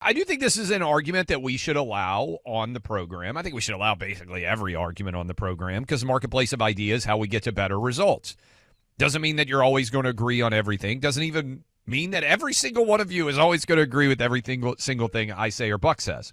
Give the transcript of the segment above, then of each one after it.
I do think this is an argument that we should allow on the program. I think we should allow basically every argument on the program because the marketplace of ideas, how we get to better results. Doesn't mean that you're always going to agree on everything. Doesn't even mean that every single one of you is always going to agree with every single thing I say or Buck says.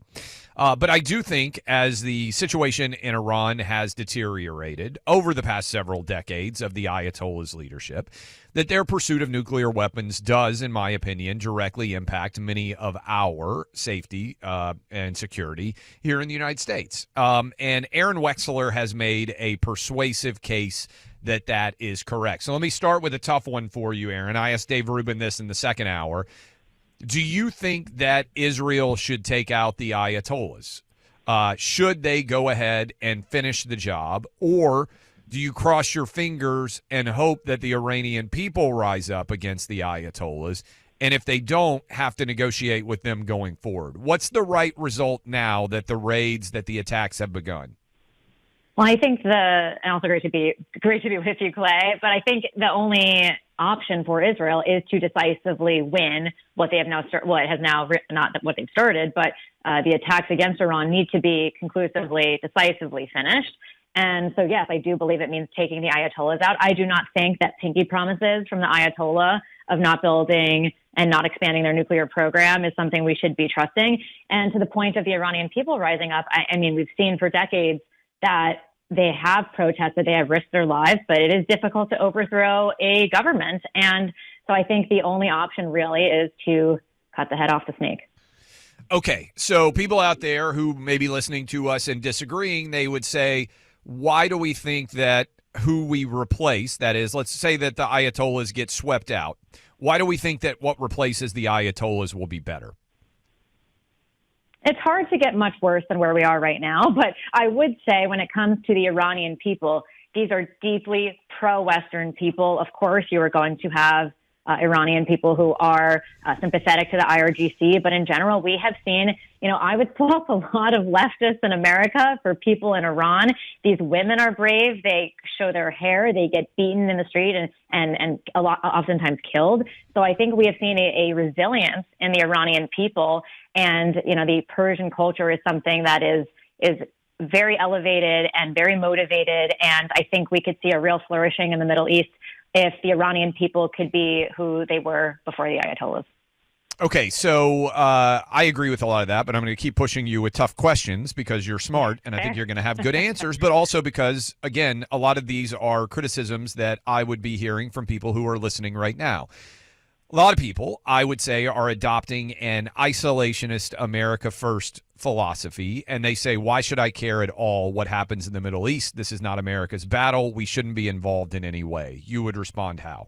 But I do think as the situation in Iran has deteriorated over the past several decades of the Ayatollah's leadership, that their pursuit of nuclear weapons does, in my opinion, directly impact many of our safety and security here in the United States. And Arynne Wexler has made a persuasive case that is correct. So let me start with a tough one for you, Arynne. I asked Dave Rubin this in the second hour. Do you think that Israel should take out the Ayatollahs? Should they go ahead and finish the job? Or do you cross your fingers and hope that the Iranian people rise up against the Ayatollahs? And if they don't, have to negotiate with them going forward? What's the right result now that the raids, that the attacks have begun? Well, I think and also great to be with you, Clay. But I think the only option for Israel is to decisively win what they have now not what they've started, but the attacks against Iran need to be decisively finished. And so, yes, I do believe it means taking the Ayatollahs out. I do not think that pinky promises from the Ayatollah of not building and not expanding their nuclear program is something we should be trusting. And to the point of the Iranian people rising up, I mean, we've seen for decades that they have protested, they have risked their lives, but it is difficult to overthrow a government. And so I think the only option really is to cut the head off the snake. Okay, so people out there who may be listening to us and disagreeing, they would say, why do we think that who we replace, that is, let's say that the Ayatollahs get swept out, why do we think that what replaces the Ayatollahs will be better? It's hard to get much worse than where we are right now, but I would say when it comes to the Iranian people, these are deeply pro-Western people. Of course, you are going to have Iranian people who are sympathetic to the IRGC, but in general, we have seen, I would swap a lot of leftists in America for people in Iran. These women are brave. They show their hair. They get beaten in the street and oftentimes killed. So I think we have seen a resilience in the Iranian people. And, the Persian culture is something that is very elevated and very motivated. And I think we could see a real flourishing in the Middle East if the Iranian people could be who they were before the Ayatollahs. Okay, so I agree with a lot of that, but I'm going to keep pushing you with tough questions because you're smart, and I think you're going to have good answers, but also because, again, a lot of these are criticisms that I would be hearing from people who are listening right now. A lot of people, I would say, are adopting an isolationist America First philosophy, and they say, why should I care at all what happens in the Middle East? This is not America's battle. We shouldn't be involved in any way. You would respond how?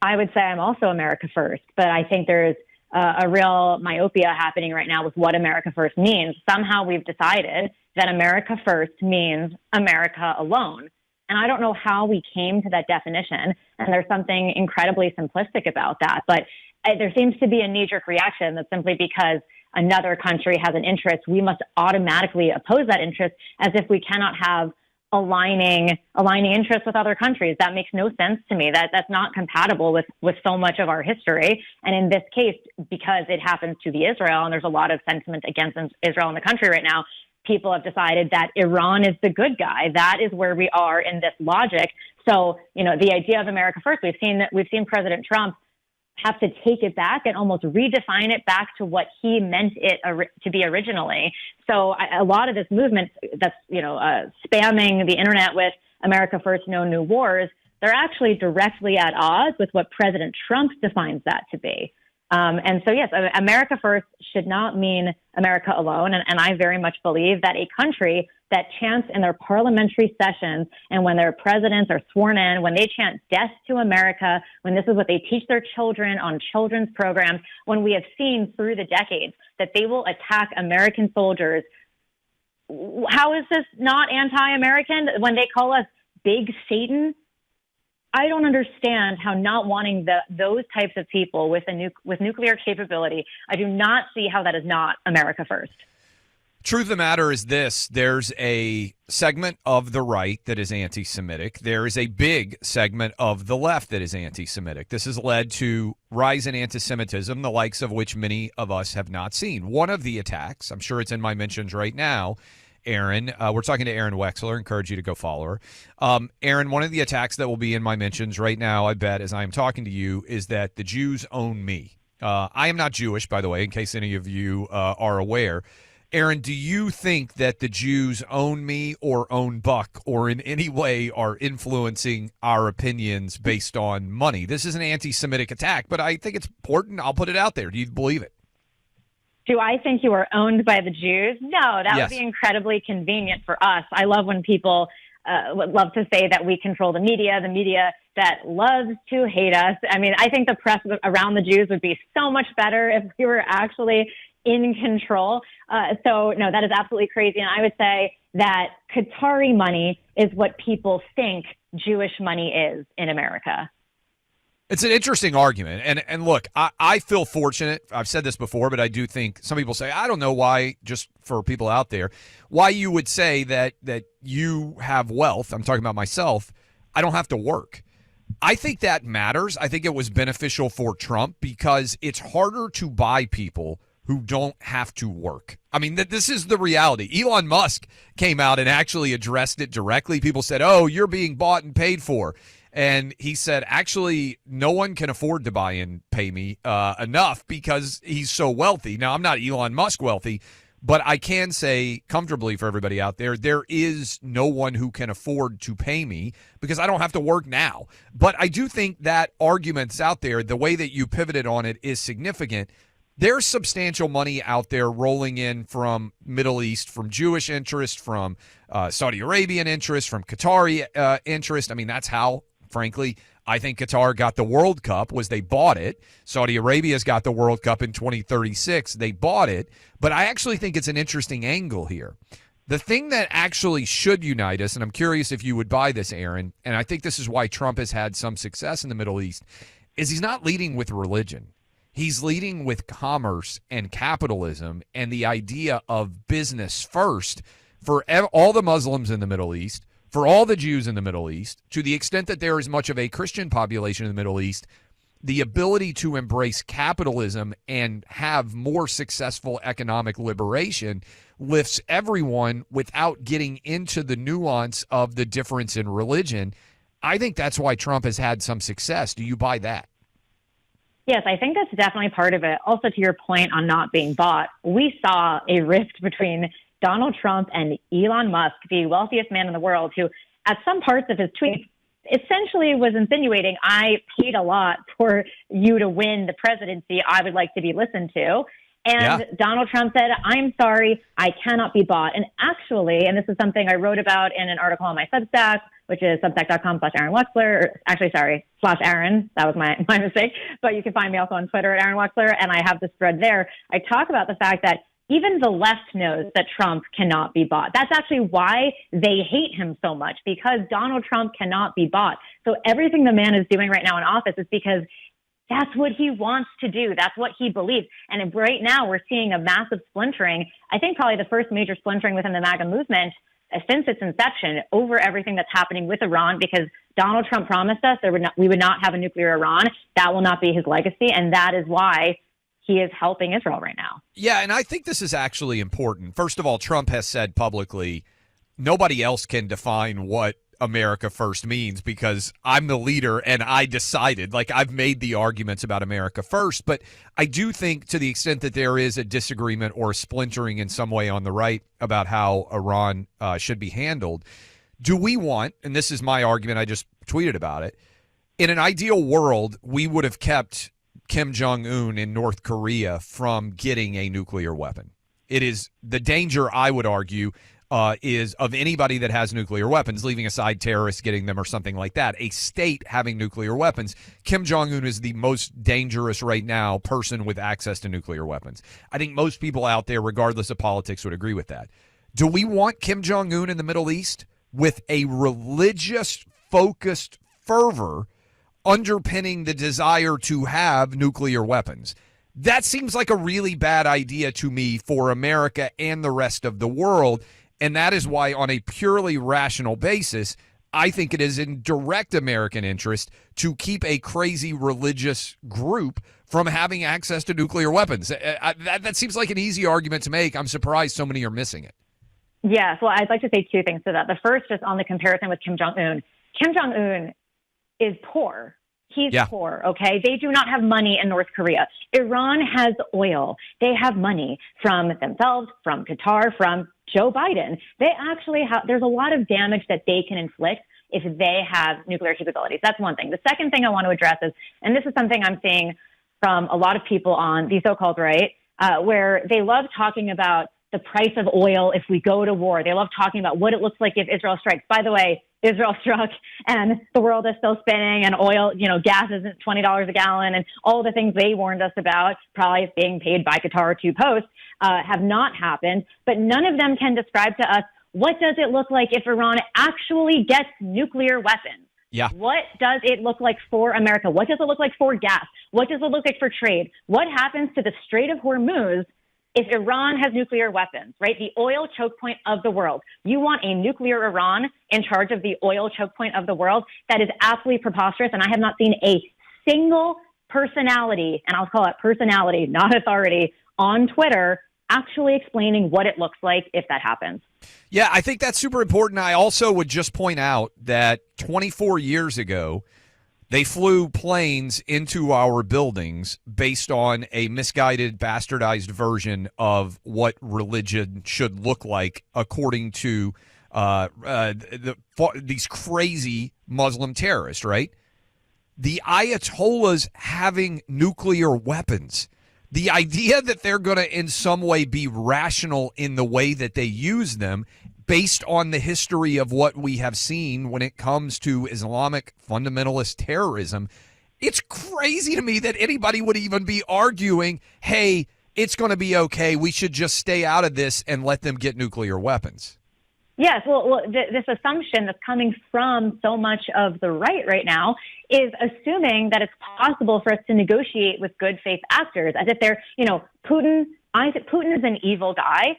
I would say I'm also America First, but I think there's a real myopia happening right now with what America First means. Somehow we've decided that America First means America alone. And I don't know how we came to that definition. And there's something incredibly simplistic about that. But there seems to be a knee-jerk reaction that simply because another country has an interest, we must automatically oppose that interest as if we cannot have aligning interests with other countries. That makes no sense to me. That's not compatible with so much of our history. And in this case, because it happens to be Israel, and there's a lot of sentiment against Israel in the country right now, people have decided that Iran is the good guy. That is where we are in this logic. So, the idea of America First, we've seen President Trump have to take it back and almost redefine it back to what he meant it to be originally. So a lot of this movement that's, spamming the internet with America First, no new wars, they're actually directly at odds with what President Trump defines that to be. And so, yes, America First should not mean America alone. And I very much believe that a country that chants in their parliamentary sessions and when their presidents are sworn in, when they chant death to America, when this is what they teach their children on children's programs, when we have seen through the decades that they will attack American soldiers. How is this not anti-American when they call us Big Satan? I don't understand how not wanting those types of people with nuclear capability, I do not see how that is not America First. Truth of the matter is this: there's a segment of the right that is anti-Semitic. There is a big segment of the left that is anti-Semitic. This has led to rise in anti-Semitism, the likes of which many of us have not seen. One of the attacks, I'm sure it's in my mentions right now, Arynne, we're talking to Arynne Wexler. Encourage you to go follow her. Arynne, one of the attacks that will be in my mentions right now, I bet, as I am talking to you, is that the Jews own me. I am not Jewish, by the way, in case any of you are aware. Arynne, do you think that the Jews own me or own Buck or in any way are influencing our opinions based on money? This is an anti-Semitic attack, but I think it's important. I'll put it out there. Do you believe it? Do I think you are owned by the Jews? No, that Yes. would be incredibly convenient for us. I love when people would love to say that we control the media that loves to hate us. I mean, I think the press around the Jews would be so much better if we were actually in control. So, no, that is absolutely crazy. And I would say that Qatari money is what people think Jewish money is in America. It's an interesting argument. And look, I feel fortunate. I've said this before, but I do think some people say, I don't know why, just for people out there, why you would say that you have wealth. I'm talking about myself. I don't have to work. I think that matters. I think it was beneficial for Trump because it's harder to buy people who don't have to work. I mean, this is the reality. Elon Musk came out and actually addressed it directly. People said, oh, you're being bought and paid for. And he said, actually, no one can afford to buy and pay me enough because he's so wealthy. Now, I'm not Elon Musk wealthy, but I can say comfortably for everybody out there, there is no one who can afford to pay me because I don't have to work now. But I do think that argument's out there. The way that you pivoted on it is significant. There's substantial money out there rolling in from Middle East, from Jewish interest, from Saudi Arabian interest, from Qatari interest. I mean, that's how, frankly, I think Qatar got the World Cup, was they bought it. Saudi Arabia's got the World Cup in 2036. They bought it. But I actually think it's an interesting angle here. The thing that actually should unite us, and I'm curious if you would buy this, Arynne, and I think this is why Trump has had some success in the Middle East, is he's not leading with religion. He's leading with commerce and capitalism and the idea of business first for all the Muslims in the Middle East, for all the Jews in the Middle East, to the extent that there is much of a Christian population in the Middle East. The ability to embrace capitalism and have more successful economic liberation lifts everyone without getting into the nuance of the difference in religion. I think that's why Trump has had some success. Do you buy that? Yes, I think that's definitely part of it. Also, to your point on not being bought, we saw a rift between Donald Trump and Elon Musk, the wealthiest man in the world, who at some parts of his tweets essentially was insinuating, I paid a lot for you to win the presidency. I would like to be listened to. And Donald Trump said, I'm sorry, I cannot be bought. And actually, and this is something I wrote about in an article on my Substack, which is substack.com/Arynne Wexler, /Arynne. That was my mistake. But you can find me also on Twitter at Arynne Wexler. And I have this thread there. I talk about the fact that even the left knows that Trump cannot be bought. That's actually why they hate him so much, because Donald Trump cannot be bought. So everything the man is doing right now in office is because that's what he wants to do. That's what he believes. And right now we're seeing a massive splintering. I think probably the first major splintering within the MAGA movement since its inception over everything that's happening with Iran, because Donald Trump promised us we would not have a nuclear Iran. That will not be his legacy. And that is why he is helping Israel right now. Yeah, and I think this is actually important. First of all, Trump has said publicly, nobody else can define what America first means because I'm the leader and I decided. Like, I've made the arguments about America first, but I do think to the extent that there is a disagreement or a splintering in some way on the right about how Iran should be handled, do we want, and this is my argument, I just tweeted about it, in an ideal world, we would have kept Kim Jong-un in North Korea from getting a nuclear weapon. It is the danger, I would argue, is of anybody that has nuclear weapons, leaving aside terrorists getting them or something like that. A state having nuclear weapons. Kim Jong-un is the most dangerous right now person with access to nuclear weapons. I think most people out there, regardless of politics, would agree with that. Do we want Kim Jong-un in the Middle East with a religious-focused fervor underpinning the desire to have nuclear weapons? That seems like a really bad idea to me for America and the rest of the world. And that is why, on a purely rational basis, I think it is in direct American interest to keep a crazy religious group from having access to nuclear weapons. That seems like an easy argument to make. I'm surprised so many are missing it. Yes. Well, I'd like to say two things to that. The first, just on the comparison with Kim Jong-un. Kim Jong-un is poor. He's poor, okay? They do not have money in North Korea. Iran has oil. They have money from themselves, from Qatar, from Joe Biden. They actually have, there's a lot of damage that they can inflict if they have nuclear capabilities. That's one thing. The second thing I want to address is, and this is something I'm seeing from a lot of people on the so-called right, where they love talking about the price of oil if we go to war. They love talking about what it looks like if Israel strikes. By the way, Israel struck and the world is still spinning and oil, gas isn't $20 a gallon and all the things they warned us about, probably being paid by Qatar to post, have not happened. But none of them can describe to us, what does it look like if Iran actually gets nuclear weapons? Yeah. What does it look like for America? What does it look like for gas? What does it look like for trade? What happens to the Strait of Hormuz if Iran has nuclear weapons, right? The oil choke point of the world. You want a nuclear Iran in charge of the oil choke point of the world? That is absolutely preposterous. And I have not seen a single personality, and I'll call it personality, not authority, on Twitter actually explaining what it looks like if that happens. Yeah, I think that's super important. I also would just point out that 24 years ago, they flew planes into our buildings based on a misguided, bastardized version of what religion should look like, according to these crazy Muslim terrorists, right? The Ayatollahs having nuclear weapons. The idea that they're going to in some way be rational in the way that they use them, based on the history of what we have seen when it comes to Islamic fundamentalist terrorism, it's crazy to me that anybody would even be arguing, hey, it's going to be okay, we should just stay out of this and let them get nuclear weapons. Yes, well, this assumption that's coming from so much of the right now is assuming that it's possible for us to negotiate with good faith actors, as if they're, Putin is an evil guy.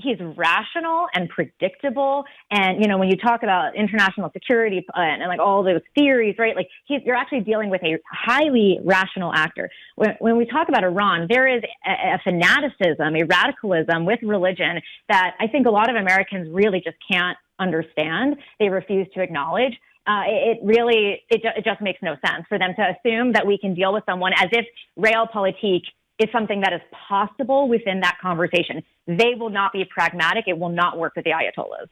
He's rational and predictable. And, when you talk about international security and like all those theories, right, like you're actually dealing with a highly rational actor. When we talk about Iran, there is a fanaticism, a radicalism with religion that I think a lot of Americans really just can't understand. They refuse to acknowledge. It just makes no sense for them to assume that we can deal with someone as if realpolitik is something that is possible within that conversation. They will not be pragmatic. It will not work with the Ayatollahs.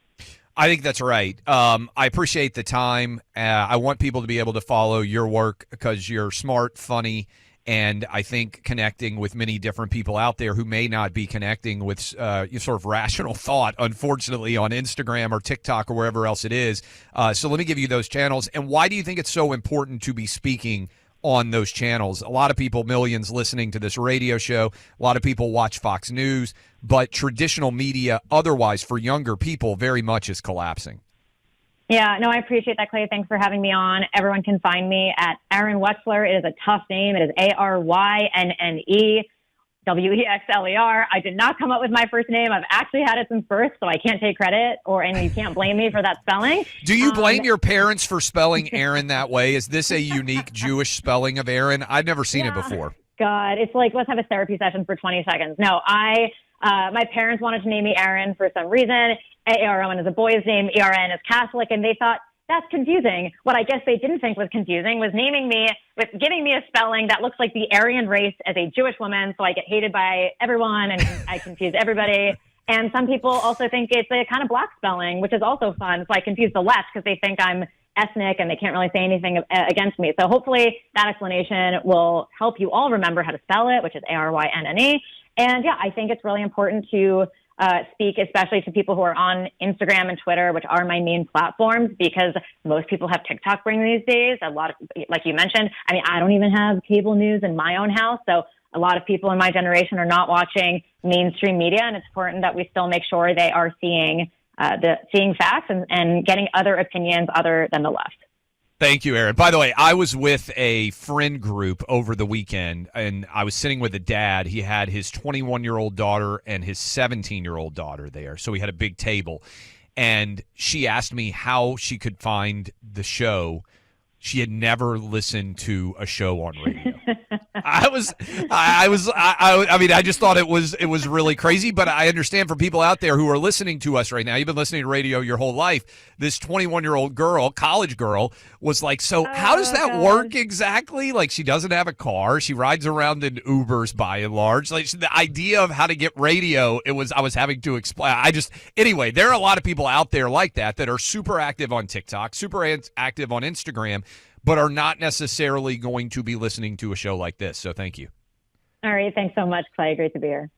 I think that's right. I appreciate the time. I want people to be able to follow your work because you're smart, funny, and I think connecting with many different people out there who may not be connecting with sort of rational thought, unfortunately, on Instagram or TikTok or wherever else it is. So let me give you those channels. And why do you think it's so important to be speaking on those channels? A lot of people, millions listening to this radio show, a lot of people watch Fox News, but traditional media otherwise for younger people very much is collapsing. Yeah, no, I appreciate that, Clay. Thanks for having me on. Everyone can find me at Arynne Wexler. It is a tough name. It is ARYNNE WEXLER. I did not come up with my first name. I've actually had it since birth, so I can't take credit, and you can't blame me for that spelling. Do you blame your parents for spelling Aaron that way? Is this a unique Jewish spelling of Aaron? I've never seen it before. God, it's like, let's have a therapy session for 20 seconds. No, my parents wanted to name me Arynne for some reason. ARN is a boy's name. ERN is Catholic, and they thought, that's confusing. What I guess they didn't think was confusing was giving me a spelling that looks like the Aryan race as a Jewish woman, so I get hated by everyone and I confuse everybody. And some people also think it's a kind of black spelling, which is also fun. So I confuse the left because they think I'm ethnic and they can't really say anything against me. So hopefully that explanation will help you all remember how to spell it, which is ARYNNE. And yeah, I think it's really important to speak, especially to people who are on Instagram and Twitter, which are my main platforms, because most people have TikTok Brain these days. A lot of, like you mentioned, I don't even have cable news in my own house. So a lot of people in my generation are not watching mainstream media, and it's important that we still make sure they are seeing facts and getting other opinions other than the left. Thank you, Aaron. By the way, I was with a friend group over the weekend, and I was sitting with a dad. He had his 21-year-old daughter and his 17-year-old daughter there. So we had a big table. And she asked me how she could find the show. She had never listened to a show on radio. I mean, I just thought it was really crazy, but I understand for people out there who are listening to us right now, you've been listening to radio your whole life. This 21-year-old girl, college girl, was like, so how does that work exactly? Like, she doesn't have a car. She rides around in Ubers by and large. Like, the idea of how to get radio, I was having to explain. Anyway, there are a lot of people out there like that are super active on TikTok, super active on Instagram, but are not necessarily going to be listening to a show like this. So thank you. All right. Thanks so much, Clay. Great to be here.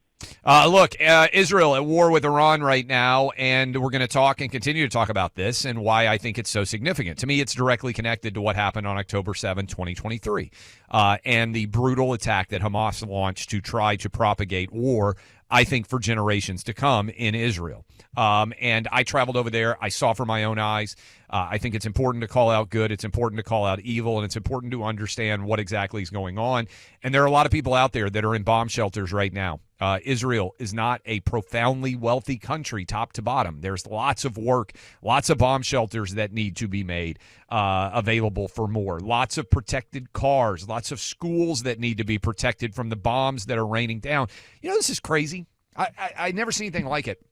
Look, Israel at war with Iran right now, and we're going to talk and continue to talk about this and why I think it's so significant. To me, it's directly connected to what happened on October 7, 2023, and the brutal attack that Hamas launched to try to propagate war, I think, for generations to come in Israel. And I traveled over there. I saw for my own eyes. I think it's important to call out good. It's important to call out evil, and it's important to understand what exactly is going on. And there are a lot of people out there that are in bomb shelters right now. Israel is not a profoundly wealthy country, top to bottom. There's lots of work, lots of bomb shelters that need to be made available for more. Lots of protected cars, lots of schools that need to be protected from the bombs that are raining down. You know, this is crazy. I never seen anything like it.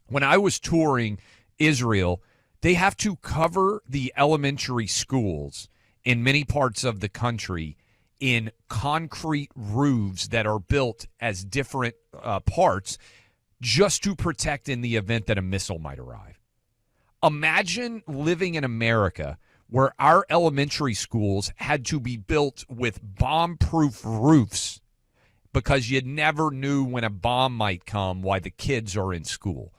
When I was touring Israel, they have to cover the elementary schools in many parts of the country in concrete roofs that are built as different parts just to protect in the event that a missile might arrive. Imagine living in America where our elementary schools had to be built with bomb-proof roofs because you never knew when a bomb might come while the kids are in school.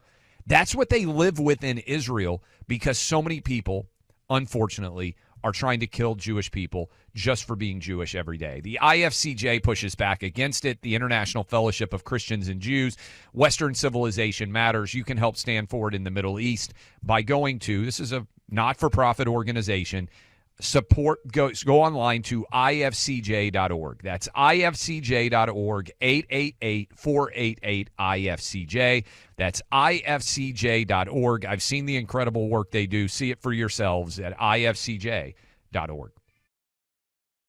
That's what they live with in Israel because so many people, unfortunately, are trying to kill Jewish people just for being Jewish every day. The IFCJ pushes back against it. The International Fellowship of Christians and Jews, Western Civilization Matters. You can help stand for it in the Middle East by going to, this is a not-for-profit organization, go online to ifcj.org. That's ifcj.org, 888-488-IFCJ. That's ifcj.org. I've seen the incredible work they do. See it for yourselves at ifcj.org.